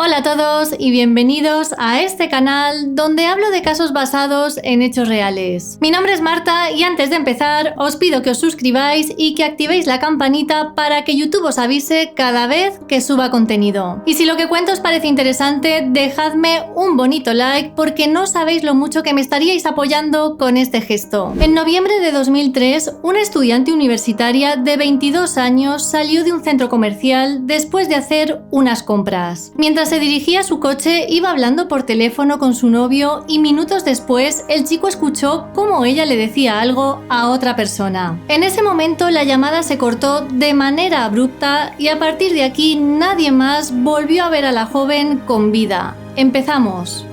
Hola a todos y bienvenidos a este canal donde hablo de casos basados en hechos reales. Mi nombre es Marta y antes de empezar os pido que os suscribáis y que activéis la campanita para que YouTube os avise cada vez que suba contenido. Y si lo que cuento os parece interesante, dejadme un bonito like porque no sabéis lo mucho que me estaríais apoyando con este gesto. En noviembre de 2003, una estudiante universitaria de 22 años salió de un centro comercial después de hacer unas compras. Mientras se dirigía a su coche, iba hablando por teléfono con su novio y minutos después el chico escuchó cómo ella le decía algo a otra persona. En ese momento la llamada se cortó de manera abrupta y a partir de aquí nadie más volvió a ver a la joven con vida. Empezamos.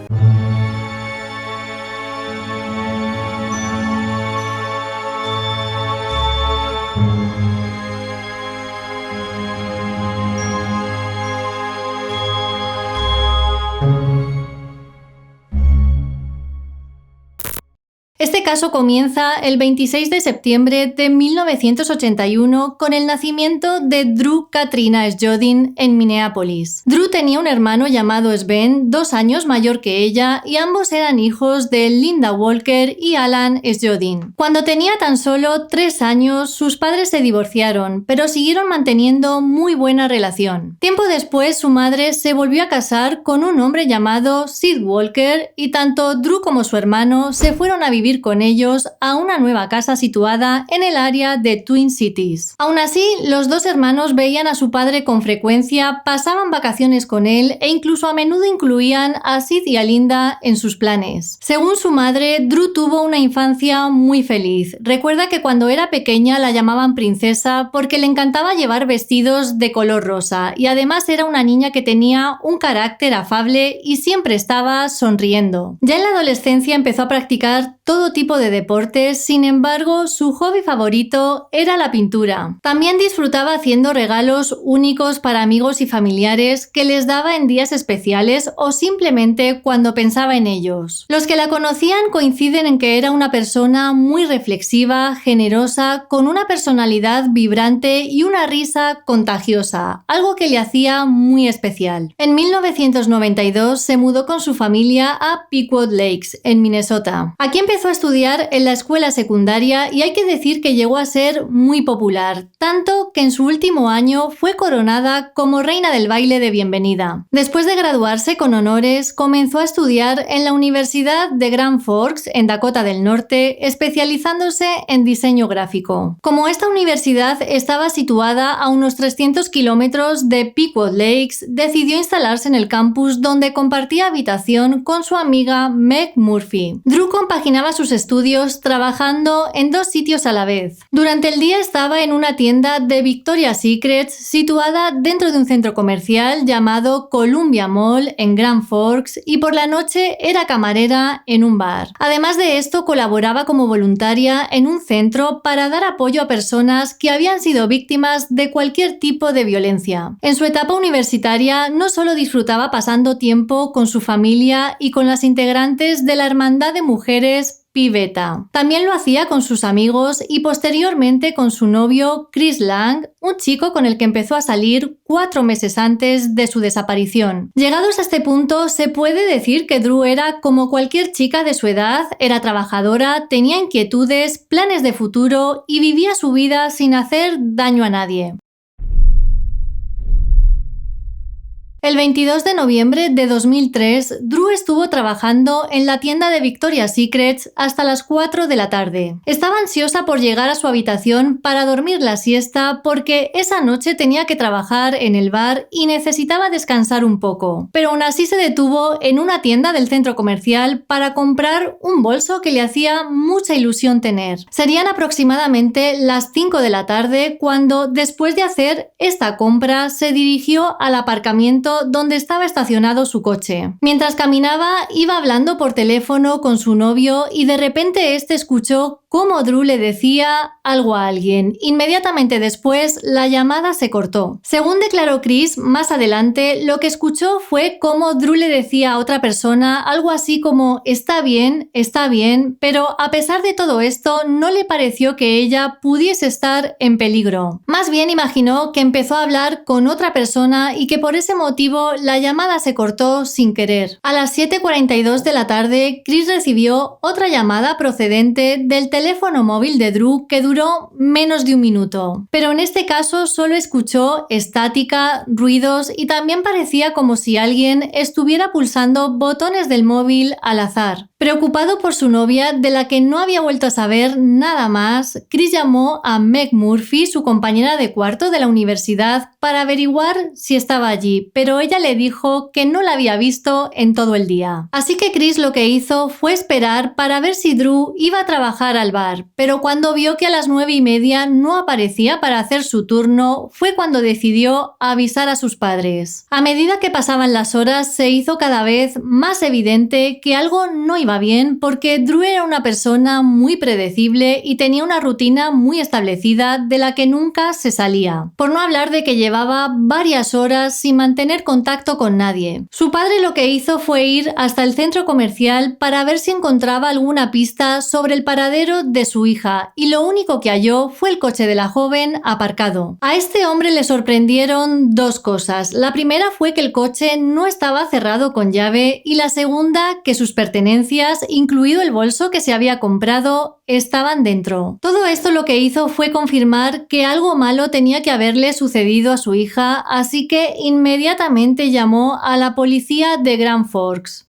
Este caso comienza el 26 de septiembre de 1981 con el nacimiento de Drew Katrina Sjodin en Minneapolis. Drew tenía un hermano llamado Sven, 2 años mayor que ella, y ambos eran hijos de Linda Walker y Alan Sjodin. Cuando tenía tan solo 3 años, sus padres se divorciaron, pero siguieron manteniendo muy buena relación. Tiempo después, su madre se volvió a casar con un hombre llamado Sid Walker y tanto Drew como su hermano se fueron a vivir con ellos a una nueva casa situada en el área de Twin Cities. Aún así, los dos hermanos veían a su padre con frecuencia, pasaban vacaciones con él e incluso a menudo incluían a Sid y a Linda en sus planes. Según su madre, Drew tuvo una infancia muy feliz. Recuerda que cuando era pequeña la llamaban princesa porque le encantaba llevar vestidos de color rosa y además era una niña que tenía un carácter afable y siempre estaba sonriendo. Ya en la adolescencia empezó a practicar todo tipo de deportes, sin embargo, su hobby favorito era la pintura. También disfrutaba haciendo regalos únicos para amigos y familiares que les daba en días especiales o simplemente cuando pensaba en ellos. Los que la conocían coinciden en que era una persona muy reflexiva, generosa, con una personalidad vibrante y una risa contagiosa, algo que le hacía muy especial. En 1992 se mudó con su familia a Pequot Lakes, en Minnesota. Aquí empezó a estudiar en la escuela secundaria y hay que decir que llegó a ser muy popular, tanto que en su último año fue coronada como reina del baile de bienvenida. Después de graduarse con honores, comenzó a estudiar en la Universidad de Grand Forks, en Dakota del Norte, especializándose en diseño gráfico. Como esta universidad estaba situada a unos 300 kilómetros de Pequot Lakes, decidió instalarse en el campus donde compartía habitación con su amiga Meg Murphy. Drew compaginaba sus estudios trabajando en 2 sitios a la vez. Durante el día estaba en una tienda de Victoria's Secret situada dentro de un centro comercial llamado Columbia Mall en Grand Forks y por la noche era camarera en un bar. Además de esto, colaboraba como voluntaria en un centro para dar apoyo a personas que habían sido víctimas de cualquier tipo de violencia. En su etapa universitaria no solo disfrutaba pasando tiempo con su familia y con las integrantes de la Hermandad de Mujeres Pi Beta. También lo hacía con sus amigos y posteriormente con su novio Chris Lang, un chico con el que empezó a salir 4 meses antes de su desaparición. Llegados a este punto, se puede decir que Drew era como cualquier chica de su edad, era trabajadora, tenía inquietudes, planes de futuro y vivía su vida sin hacer daño a nadie. El 22 de noviembre de 2003, Drew estuvo trabajando en la tienda de Victoria's Secret hasta las 4 de la tarde. Estaba ansiosa por llegar a su habitación para dormir la siesta porque esa noche tenía que trabajar en el bar y necesitaba descansar un poco. Pero aún así se detuvo en una tienda del centro comercial para comprar un bolso que le hacía mucha ilusión tener. Serían aproximadamente las 5 de la tarde cuando, después de hacer esta compra, se dirigió al aparcamiento donde estaba estacionado su coche. Mientras caminaba, iba hablando por teléfono con su novio y de repente este escuchó cómo Drew le decía algo a alguien. Inmediatamente después, la llamada se cortó. Según declaró Chris, más adelante, lo que escuchó fue cómo Drew le decía a otra persona algo así como está bien, pero a pesar de todo esto, no le pareció que ella pudiese estar en peligro. Más bien imaginó que empezó a hablar con otra persona y que por ese motivo la llamada se cortó sin querer. A las 7:42 de la tarde, Chris recibió otra llamada procedente del teléfono móvil de Drew que duró menos de un minuto. Pero en este caso solo escuchó estática, ruidos y también parecía como si alguien estuviera pulsando botones del móvil al azar. Preocupado por su novia, de la que no había vuelto a saber nada más, Chris llamó a Meg Murphy, su compañera de cuarto de la universidad, para averiguar si estaba allí, pero ella le dijo que no la había visto en todo el día. Así que Chris lo que hizo fue esperar para ver si Drew iba a trabajar al bar, pero cuando vio que a las 9:30 no aparecía para hacer su turno, fue cuando decidió avisar a sus padres. A medida que pasaban las horas, se hizo cada vez más evidente que algo no iba bien porque Drew era una persona muy predecible y tenía una rutina muy establecida de la que nunca se salía. Por no hablar de que llevaba varias horas sin mantener contacto con nadie. Su padre lo que hizo fue ir hasta el centro comercial para ver si encontraba alguna pista sobre el paradero de su hija y lo único que halló fue el coche de la joven aparcado. A este hombre le sorprendieron dos cosas. La primera fue que el coche no estaba cerrado con llave y la segunda que sus pertenencias, incluido el bolso que se había comprado, estaban dentro. Todo esto lo que hizo fue confirmar que algo malo tenía que haberle sucedido a su hija, así que inmediatamente llamó a la policía de Grand Forks.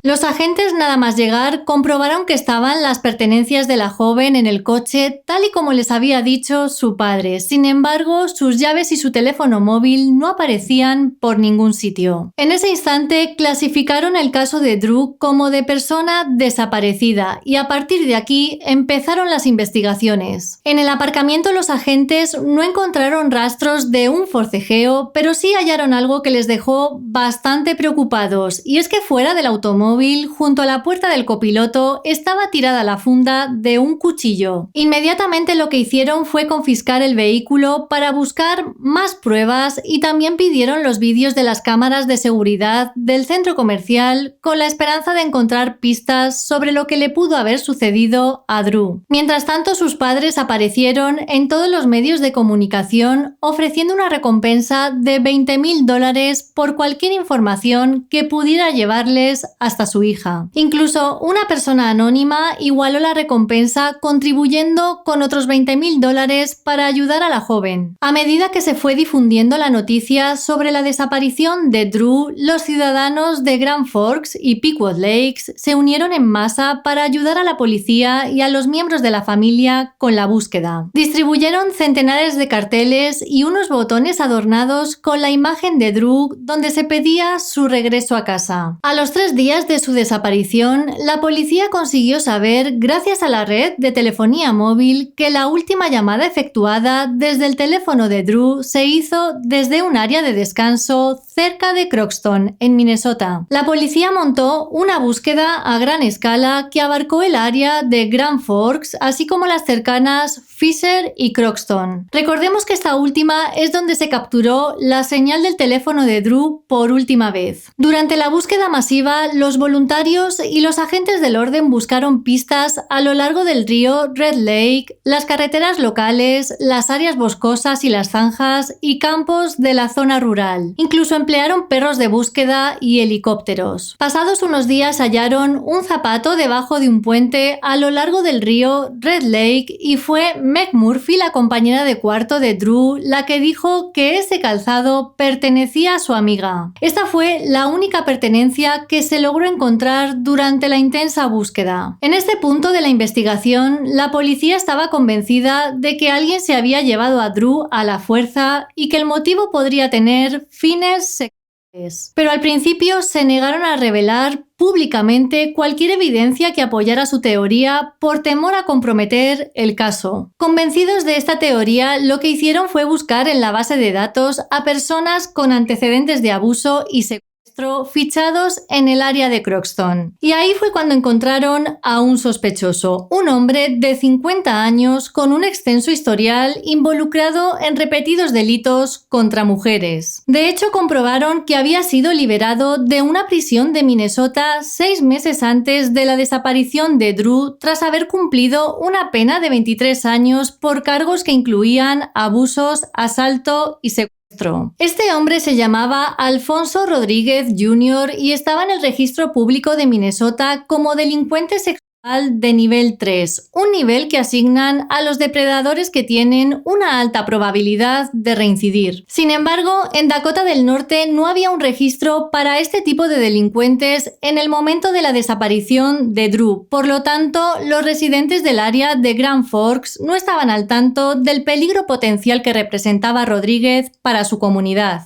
Los agentes nada más llegar comprobaron que estaban las pertenencias de la joven en el coche tal y como les había dicho su padre. Sin embargo, sus llaves y su teléfono móvil no aparecían por ningún sitio. En ese instante clasificaron el caso de Drew como de persona desaparecida y a partir de aquí empezaron las investigaciones. En el aparcamiento los agentes no encontraron rastros de un forcejeo, pero sí hallaron algo que les dejó bastante preocupados y es que fuera del automóvil, junto a la puerta del copiloto, estaba tirada la funda de un cuchillo. Inmediatamente lo que hicieron fue confiscar el vehículo para buscar más pruebas y también pidieron los vídeos de las cámaras de seguridad del centro comercial con la esperanza de encontrar pistas sobre lo que le pudo haber sucedido a Drew. Mientras tanto, sus padres aparecieron en todos los medios de comunicación ofreciendo una recompensa de $20,000 por cualquier información que pudiera llevarles hasta su hija. Incluso una persona anónima igualó la recompensa contribuyendo con otros $20,000 para ayudar a la joven. A medida que se fue difundiendo la noticia sobre la desaparición de Drew, los ciudadanos de Grand Forks y Pequot Lakes se unieron en masa para ayudar a la policía y a los miembros de la familia con la búsqueda. Distribuyeron centenares de carteles y unos botones adornados con la imagen de Drew donde se pedía su regreso a casa. A los 3 días de su desaparición, la policía consiguió saber, gracias a la red de telefonía móvil, que la última llamada efectuada desde el teléfono de Drew se hizo desde un área de descanso cerca de Croxton, en Minnesota. La policía montó una búsqueda a gran escala que abarcó el área de Grand Forks, así como las cercanas Fisher y Croxton. Recordemos que esta última es donde se capturó la señal del teléfono de Drew por última vez. Durante la búsqueda masiva, los voluntarios y los agentes del orden buscaron pistas a lo largo del río Red Lake, las carreteras locales, las áreas boscosas y las zanjas y campos de la zona rural. Incluso emplearon perros de búsqueda y helicópteros. Pasados unos días hallaron un zapato debajo de un puente a lo largo del río Red Lake y fue Meg Murphy, la compañera de cuarto de Drew, la que dijo que ese calzado pertenecía a su amiga. Esta fue la única pertenencia que se logró encontrar durante la intensa búsqueda. En este punto de la investigación, la policía estaba convencida de que alguien se había llevado a Drew a la fuerza y que el motivo podría tener fines sexuales. Pero al principio se negaron a revelar públicamente cualquier evidencia que apoyara su teoría por temor a comprometer el caso. Convencidos de esta teoría, lo que hicieron fue buscar en la base de datos a personas con antecedentes de abuso y secuestro fichados en el área de Croxton. Y ahí fue cuando encontraron a un sospechoso, un hombre de 50 años con un extenso historial involucrado en repetidos delitos contra mujeres. De hecho, comprobaron que había sido liberado de una prisión de Minnesota 6 meses antes de la desaparición de Drew, tras haber cumplido una pena de 23 años por cargos que incluían abusos, asalto y secuestro. Este hombre se llamaba Alfonso Rodríguez Jr. y estaba en el registro público de Minnesota como delincuente sexual de nivel 3, un nivel que asignan a los depredadores que tienen una alta probabilidad de reincidir. Sin embargo, en Dakota del Norte no había un registro para este tipo de delincuentes en el momento de la desaparición de Drew. Por lo tanto, los residentes del área de Grand Forks no estaban al tanto del peligro potencial que representaba Rodríguez para su comunidad.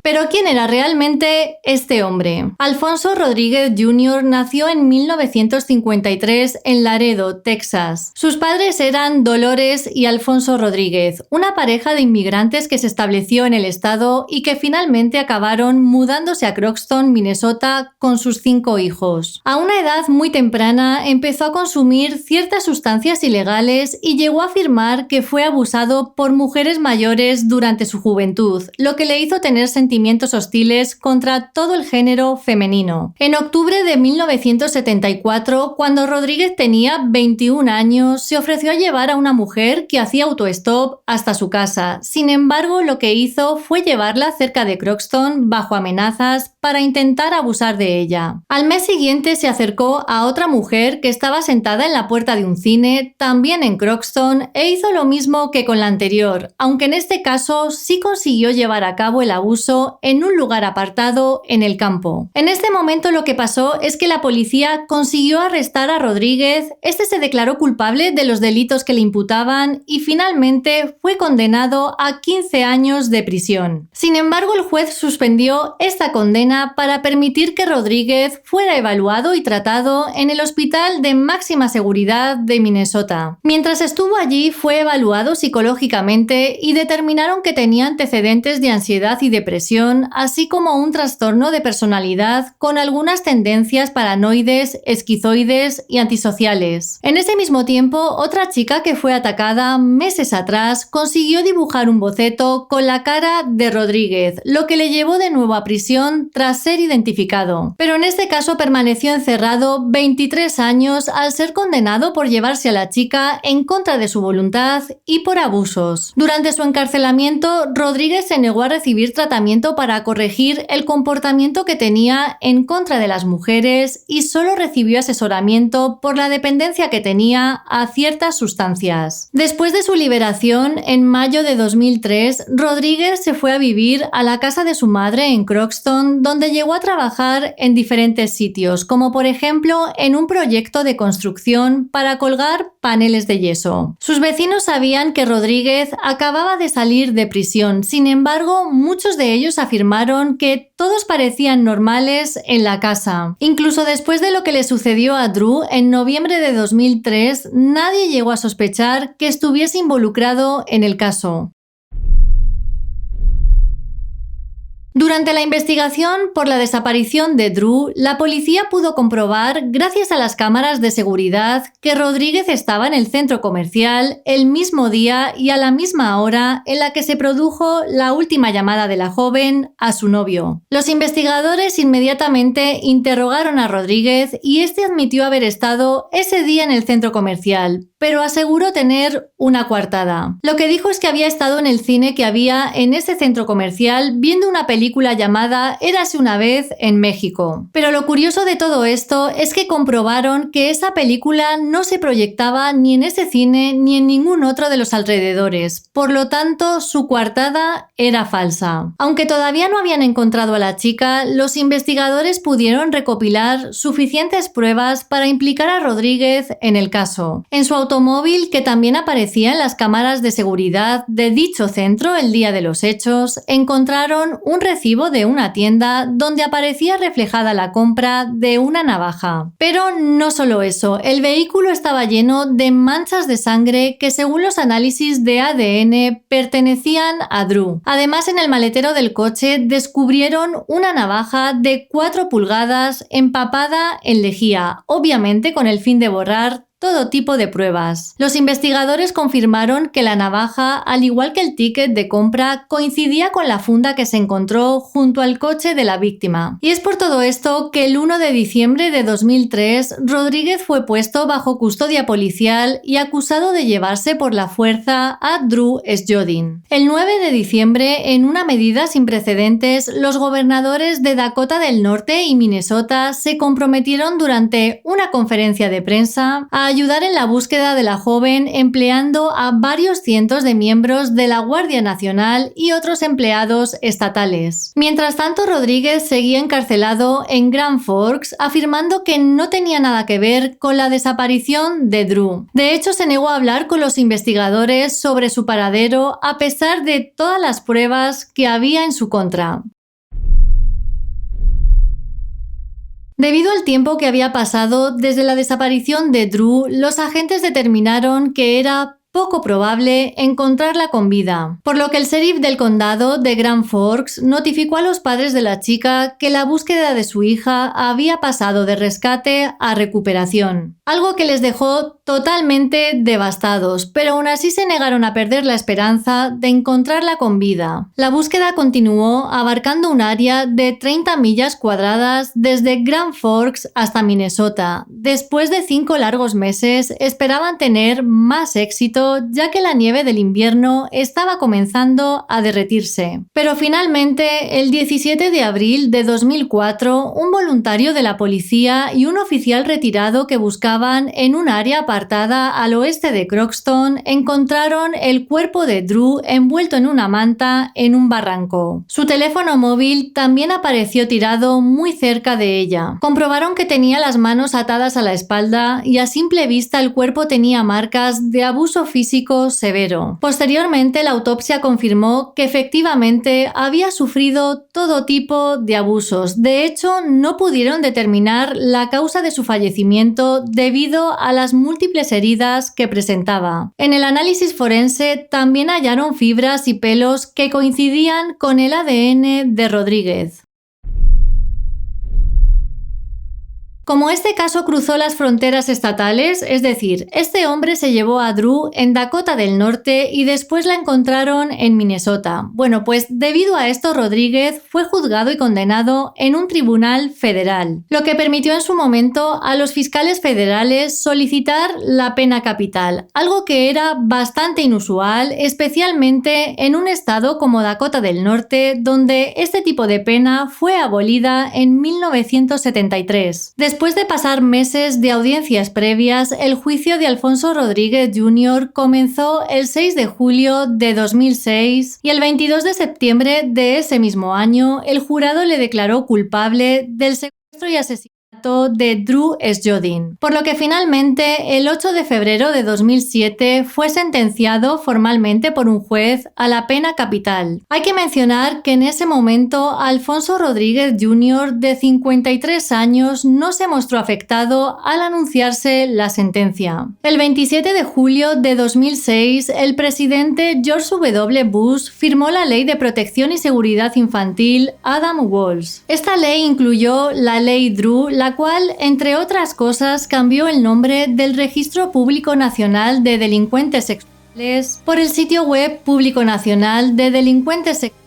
Pero ¿quién era realmente este hombre? Alfonso Rodríguez Jr. nació en 1953 en Laredo, Texas. Sus padres eran Dolores y Alfonso Rodríguez, una pareja de inmigrantes que se estableció en el estado y que finalmente acabaron mudándose a Croxton, Minnesota, con sus 5 hijos. A una edad muy temprana empezó a consumir ciertas sustancias ilegales y llegó a afirmar que fue abusado por mujeres mayores durante su juventud, lo que le hizo tener sentimientos hostiles contra todo el género femenino. En octubre de 1974, cuando Rodríguez tenía 21 años, se ofreció a llevar a una mujer que hacía autostop hasta su casa. Sin embargo, lo que hizo fue llevarla cerca de Croxton bajo amenazas para intentar abusar de ella. Al mes siguiente se acercó a otra mujer que estaba sentada en la puerta de un cine, también en Croxton, e hizo lo mismo que con la anterior, aunque en este caso sí consiguió llevar a cabo el abuso en un lugar apartado en el campo. En este momento lo que pasó es que la policía consiguió arrestar a Rodríguez. Este se declaró culpable de los delitos que le imputaban y finalmente fue condenado a 15 años de prisión. Sin embargo, el juez suspendió esta condena para permitir que Rodríguez fuera evaluado y tratado en el Hospital de Máxima Seguridad de Minnesota. Mientras estuvo allí, fue evaluado psicológicamente y determinaron que tenía antecedentes de ansiedad y depresión, así como un trastorno de personalidad con algunas tendencias paranoides, esquizoides y antisociales. En ese mismo tiempo, otra chica que fue atacada meses atrás consiguió dibujar un boceto con la cara de Rodríguez, lo que le llevó de nuevo a prisión tras ser identificado. Pero en este caso permaneció encerrado 23 años al ser condenado por llevarse a la chica en contra de su voluntad y por abusos. Durante su encarcelamiento, Rodríguez se negó a recibir tratamiento para corregir el comportamiento que tenía en contra de las mujeres y solo recibió asesoramiento por la dependencia que tenía a ciertas sustancias. Después de su liberación, en mayo de 2003, Rodríguez se fue a vivir a la casa de su madre en Croxton, donde llegó a trabajar en diferentes sitios, como por ejemplo en un proyecto de construcción para colgar paneles de yeso. Sus vecinos sabían que Rodríguez acababa de salir de prisión, sin embargo, muchos de ellos afirmaron que todos parecían normales en la casa. Incluso después de lo que le sucedió a Drew en noviembre de 2003, nadie llegó a sospechar que estuviese involucrado en el caso. Durante la investigación por la desaparición de Drew, la policía pudo comprobar, gracias a las cámaras de seguridad, que Rodríguez estaba en el centro comercial el mismo día y a la misma hora en la que se produjo la última llamada de la joven a su novio. Los investigadores inmediatamente interrogaron a Rodríguez y este admitió haber estado ese día en el centro comercial, pero aseguró tener una coartada. Lo que dijo es que había estado en el cine que había en ese centro comercial viendo una película llamada Érase una vez en México. Pero lo curioso de todo esto es que comprobaron que esa película no se proyectaba ni en ese cine ni en ningún otro de los alrededores. Por lo tanto, su coartada era falsa. Aunque todavía no habían encontrado a la chica, los investigadores pudieron recopilar suficientes pruebas para implicar a Rodríguez en el caso. En su automóvil, que también aparecía en las cámaras de seguridad de dicho centro el día de los hechos, encontraron un recibo de una tienda donde aparecía reflejada la compra de una navaja. Pero no solo eso, el vehículo estaba lleno de manchas de sangre que, según los análisis de ADN, pertenecían a Drew. Además, en el maletero del coche descubrieron una navaja de 4 pulgadas empapada en lejía, obviamente con el fin de borrar todo tipo de pruebas. Los investigadores confirmaron que la navaja, al igual que el ticket de compra, coincidía con la funda que se encontró junto al coche de la víctima. Y es por todo esto que el 1 de diciembre de 2003, Rodríguez fue puesto bajo custodia policial y acusado de llevarse por la fuerza a Drew Sjodin. El 9 de diciembre, en una medida sin precedentes, los gobernadores de Dakota del Norte y Minnesota se comprometieron durante una conferencia de prensa a ayudar en la búsqueda de la joven, empleando a varios cientos de miembros de la Guardia Nacional y otros empleados estatales. Mientras tanto, Rodríguez seguía encarcelado en Grand Forks, afirmando que no tenía nada que ver con la desaparición de Drew. De hecho, se negó a hablar con los investigadores sobre su paradero a pesar de todas las pruebas que había en su contra. Debido al tiempo que había pasado desde la desaparición de Drew, los agentes determinaron que era poco probable encontrarla con vida, por lo que el sheriff del condado de Grand Forks notificó a los padres de la chica que la búsqueda de su hija había pasado de rescate a recuperación, algo que les dejó totalmente devastados, pero aún así se negaron a perder la esperanza de encontrarla con vida. La búsqueda continuó abarcando un área de 30 millas cuadradas desde Grand Forks hasta Minnesota. Después de 5 largos meses, esperaban tener más éxito ya que la nieve del invierno estaba comenzando a derretirse. Pero finalmente, el 17 de abril de 2004, un voluntario de la policía y un oficial retirado que buscaban en un área apartada al oeste de Crockston encontraron el cuerpo de Drew envuelto en una manta en un barranco. Su teléfono móvil también apareció tirado muy cerca de ella. Comprobaron que tenía las manos atadas a la espalda y a simple vista el cuerpo tenía marcas de abuso físico severo. Posteriormente, la autopsia confirmó que efectivamente había sufrido todo tipo de abusos. De hecho, no pudieron determinar la causa de su fallecimiento debido a las múltiples heridas que presentaba. En el análisis forense también hallaron fibras y pelos que coincidían con el ADN de Rodríguez. Como este caso cruzó las fronteras estatales, es decir, este hombre se llevó a Drew en Dakota del Norte y después la encontraron en Minnesota. Bueno, pues debido a esto Rodríguez fue juzgado y condenado en un tribunal federal, lo que permitió en su momento a los fiscales federales solicitar la pena capital, algo que era bastante inusual, especialmente en un estado como Dakota del Norte, donde este tipo de pena fue abolida en 1973. Después de pasar meses de audiencias previas, el juicio de Alfonso Rodríguez Jr. comenzó el 6 de julio de 2006 y el 22 de septiembre de ese mismo año el jurado le declaró culpable del secuestro y asesinato de Drew Sjodin, por lo que finalmente el 8 de febrero de 2007 fue sentenciado formalmente por un juez a la pena capital. Hay que mencionar que en ese momento Alfonso Rodríguez Jr., de 53 años, no se mostró afectado al anunciarse la sentencia. El 27 de julio de 2006, el presidente George W. Bush firmó la Ley de Protección y Seguridad Infantil Adam Walsh. Esta ley incluyó la Ley Drew, la cual, entre otras cosas, cambió el nombre del Registro Público Nacional de Delincuentes Sexuales por el sitio web Público Nacional de Delincuentes Sexuales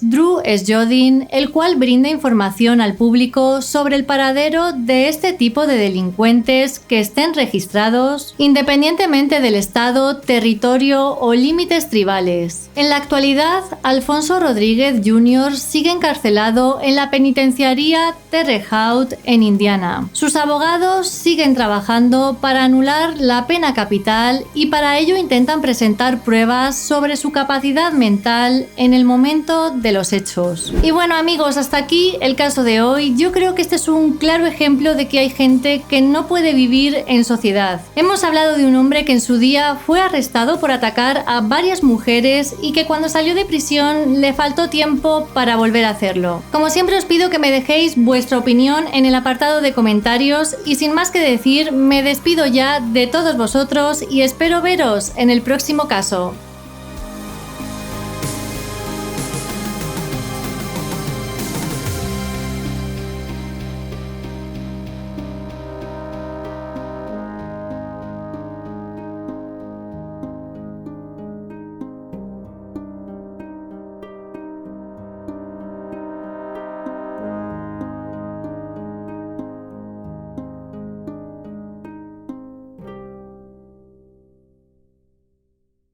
Drew Sjodin, el cual brinda información al público sobre el paradero de este tipo de delincuentes que estén registrados, independientemente del estado, territorio o límites tribales. En la actualidad, Alfonso Rodríguez Jr. sigue encarcelado en la penitenciaría Terre Haute en Indiana. Sus abogados siguen trabajando para anular la pena capital y para ello intentan presentar pruebas sobre su capacidad mental en el momento momento de los hechos. Y bueno amigos, hasta aquí el caso de hoy. Yo creo que este es un claro ejemplo de que hay gente que no puede vivir en sociedad. Hemos hablado de un hombre que en su día fue arrestado por atacar a varias mujeres y que cuando salió de prisión le faltó tiempo para volver a hacerlo. Como siempre os pido que me dejéis vuestra opinión en el apartado de comentarios y sin más que decir, me despido ya de todos vosotros y espero veros en el próximo caso.